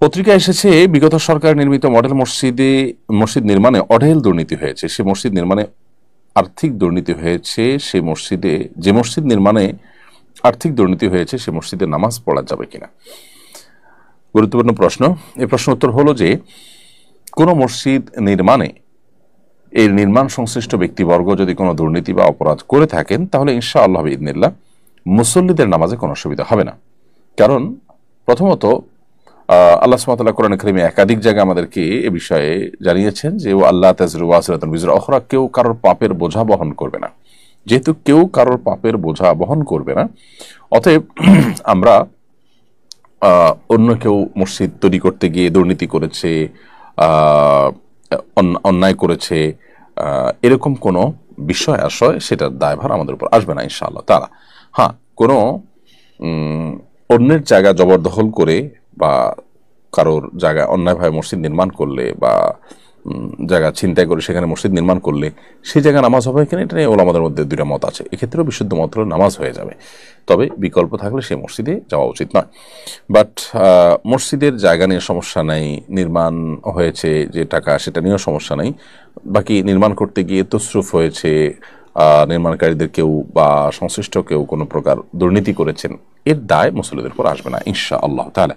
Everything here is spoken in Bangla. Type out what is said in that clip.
পত্রিকায় এসেছে বিগত সরকার নির্মিত মডেল মসজিদ নির্মাণে অঢেল দুর্নীতি হয়েছে। সে মসজিদ নির্মাণে আর্থিক দুর্নীতি হয়েছে। যে মসজিদ নির্মাণে আর্থিক দুর্নীতি হয়েছে সে মসজিদে নামাজ পড়া যাবে কিনা, গুরুত্বপূর্ণ প্রশ্ন। এই প্রশ্ন উত্তর হলো যে কোনো মসজিদ নির্মাণে এর নির্মাণ সংশ্লিষ্ট ব্যক্তিবর্গ যদি কোনো দুর্নীতি বা অপরাধ করে থাকেন তাহলে ইনশাআল্লাহ বিইذনিল্লাহ মুসল্লিদের নামাজে কোনো অসুবিধা হবে না। কারণ প্রথমত আল্লাহ সুবহানাহু ওয়া তাআলা কোরআনে কারিমে একাধিক জায়গায় আমাদেরকে এ বিষয়ে জানিয়েছেন যে ও আল্লাহ তাযরু ওয়াসিরাতুন বিজরা উখরা, কেউ কারোর পাপের বোঝা বহন করবে না। যেহেতু কেউ কারোর পাপের বোঝা বহন করবে না, অতএব আমরা অন্য কেউ মসজিদ তৈরি করতে গিয়ে দুর্নীতি করেছে, অন্যায় করেছে, এরকম কোনো বিষয় আশয় সেটার দায়ভার আমাদের উপর আসবে না ইনশাআল্লাহ তাআলা। হ্যাঁ, কোনো অন্যের জায়গা জবরদখল করে বা কারোর জায়গায় অন্যায়ভাবে মসজিদ নির্মাণ করলে বা জায়গা ছিনতাই করে সেখানে মসজিদ নির্মাণ করলে সেই জায়গায় নামাজ হবে কিনা এটা নিয়ে ওলামাদের মধ্যে দুইটা মত আছে। এক্ষেত্রেও বিশুদ্ধ মত হলো নামাজ হয়ে যাবে, তবে বিকল্প থাকলে সেই মসজিদে যাওয়া উচিত নয়। বাট মসজিদের জায়গা নিয়ে সমস্যা নেই, নির্মাণ হয়েছে যে টাকা সেটা নিয়েও সমস্যা নেই, বাকি নির্মাণ করতে গিয়ে তসরুফ হয়েছে, নির্মাণকারীদের কেউ বা সংশ্লিষ্ট কেউ কোনো প্রকার দুর্নীতি করেছেন, এর দায় মুসল্লিদের উপর আসবে না ইনশাআল্লাহ তাআলা।